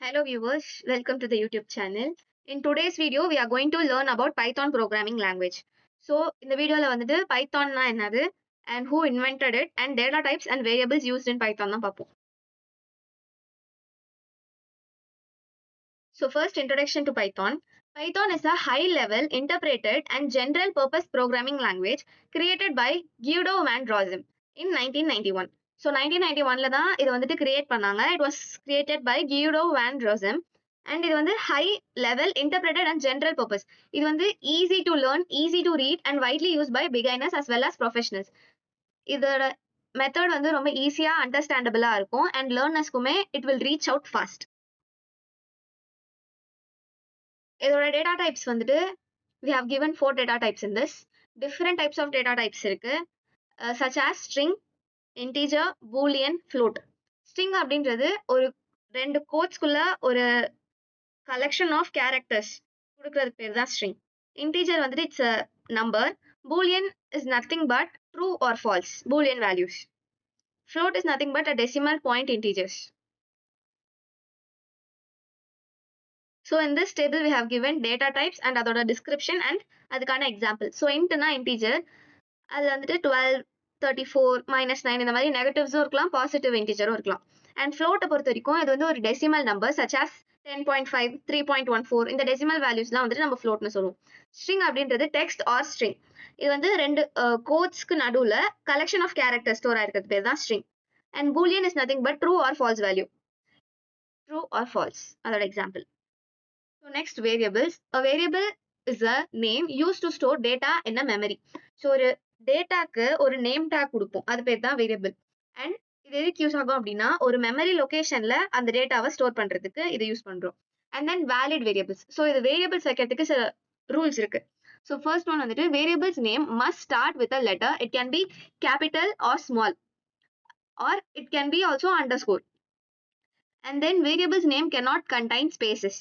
Hello viewers, welcome to the YouTube channel. In today's video, we are going to learn about Python programming language. So, இந்த வீடியோல வந்துட்டு பைத்தான்னா என்னது and who invented it and data types and variables used in Python தான் பார்ப்போம். So, first introduction to Python. Python is a high-level, interpreted and general-purpose programming language created by Guido van Rossum in 1991. So, 1991ல தான் இது வந்துட்டு create பண்ணாங்க. It was created by Guido van Rossum. And இது வந்து high level interpreted and general purpose. இது வந்து easy to learn, easy to read and widely used by beginners as well as professionals. இதோட method வந்து ரொம்ப ஈஸியா அண்டர்ஸ்டாண்டபிளா இருக்கும் and learnersக்குமே it will reach out fast. இதோட data types வந்துட்டு we have given 4 data types in this. Different types of data types இருக்கு such as string, integer, boolean, float. String அப்படின்றது ஒரு ரெண்டு கோட்ஸ்குள்ள ஒரு collection of characters கொடுக்கிறதுக்கு பேர் தான் string. Integer வந்துட்டு it's a number. Boolean is nothing but true or false, boolean values. Float is nothing but a decimal point integers. So in this table we have given data types and அதோட description and அதுக்கான example. So intனா integer, அது வந்துட்டு 12, 34, -9 இந்த மாதிரி negatives-உம் இருக்கலாம், positive integer-உம் இருக்கலாம். And float பொறுத்த வரைக்கும் இது வந்து ஒரு decimal number such as 10.5, 3.14 இந்த decimal values-லாம் வந்துட்டு நம்ம floatனு சொல்லுவோம். String அப்படின்றது text or string. இது வந்து ரெண்டு கோட்ஸ்க்கு நடுவுல collection of characters ஸ்டோர் ஆயிருக்கிறது பேர் தான் string. And boolean is nothing but true or false value. True or false அதோட example. So next variables. A variable is a name used to store data in a memory. So ஒரு டேட்டாக்கு ஒரு name take கொடுப்போம், அது பேர் தான் variable. And இது எதுக்கு use ஆகும் அப்படின்னா ஒரு மெமரி லொகேஷன்ல அந்த டேட்டாவை ஸ்டோர் பண்றதுக்கு இதை யூஸ் பண்றோம். And then valid variables. So இது வேரியபிள்ஸ் வைக்கிறதுக்கு சில ரூல்ஸ் இருக்கு. ஸோ ஃபர்ஸ்ட் ஒன் வந்துட்டு variables name must start with a letter. It can be capital or small or it can be also underscore. And then variables name can not contain spaces.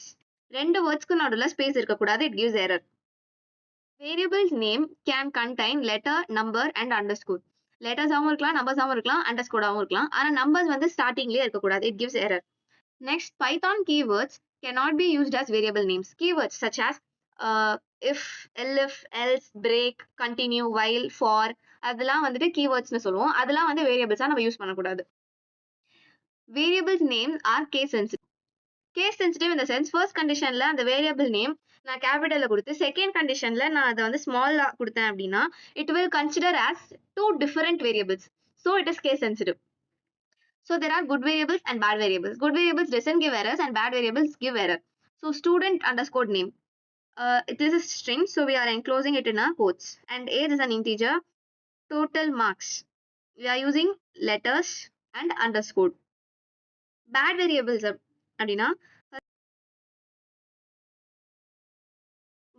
ரெண்டு வேர்ட்ஸ்க்கு நடுவில் space இருக்கக்கூடாது, it gives error. Variable's name can contain letter, number and underscore. Letters ஆவும் இருக்கலாம், numbers ஆவும் இருக்கலாம், underscore ஆவும் இருக்கலாம். ஆனா numbers வந்து startingலயே இருக்கக்கூடாது, it gives error. Next, Python keywords cannot be used as variable names. Keywords such as if, elif, else, break, continue, while, for அதெல்லாம் வந்துட்டு keywordsனு சொல்லுவோம். அதெல்லாம் வந்து variables-ஆ நம்ம யூஸ் பண்ணக்கூடாது. Variables names are case sensitive. Case sensitive in the sense, first conditionல அந்த variable name நான் கேபிட்டல்ல கொடுத்து செகண்ட் கண்டிஷன்ல நான் அதை வந்து ஸ்மாலா கொடுத்தேன் அப்படின்னா it will consider as two different variables. So it is case sensitive. So there are good variables and bad variables. Good variables doesn't give errors and bad variables give error. So student underscore name. This is string, so we are enclosing it in a quotes. And age is an integer. Total marks. We are using letters and underscore. Bad variables அப்படின்னா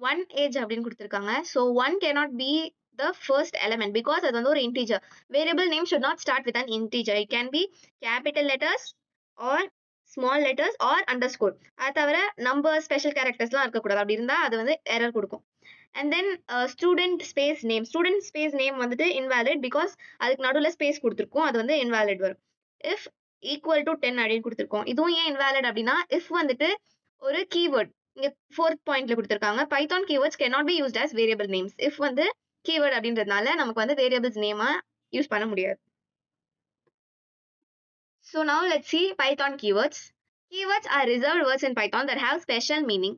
one age அப்படின்னு கொடுத்திருக்காங்க. So one cannot be the first element because அது வந்து ஒரு integer. Variable name should not start with an integer. It can be capital letters or small letters or underscore. அது தவிர number special charactersலாம் இருக்கக்கூடாது. அப்படி இருந்தா அது வந்து error கொடுக்கும். And then student space name. Student space name வந்துட்டு invalid because அதுக்கு நடுவுல space கொடுத்திருக்கோம், அது வந்து invalid வரும். If equal to 10 அப்படின்னு கொடுத்திருக்கோம். இதுவும் ஏன் invalid அப்படின்னா if வந்துட்டு ஒரு keyword இங்க fourth பாயிண்ட்ல கொடுத்திருக்காங்க, Python keywords cannot be used as variable names. if வந்து keyword அப்படின்றதுனால நமக்கு வந்து variables name யூஸ் பண்ண முடியாது. So now let's see Python keywords. Keywords are reserved words in Python that have special meaning.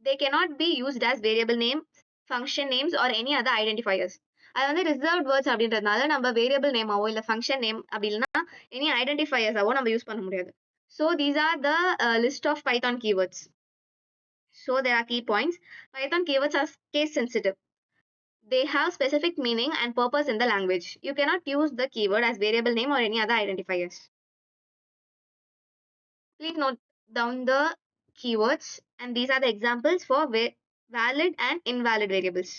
They cannot be used as variable names, function names or any other identifiers. அது வந்து reserved words அப்படின்றதுனால நம்ம variable name ஆவோ இல்ல function name அப்படி இல்லைன்னா any identifiers ஆவோ நம்ம யூஸ் பண்ண முடியாது. So these are the list of Python keywords. So there are key points. Python keywords are case sensitive. They have specific meaning and purpose in the language. You cannot use the keyword as variable name or any other identifiers. Please note down the keywords, and these are the examples for valid and invalid variables.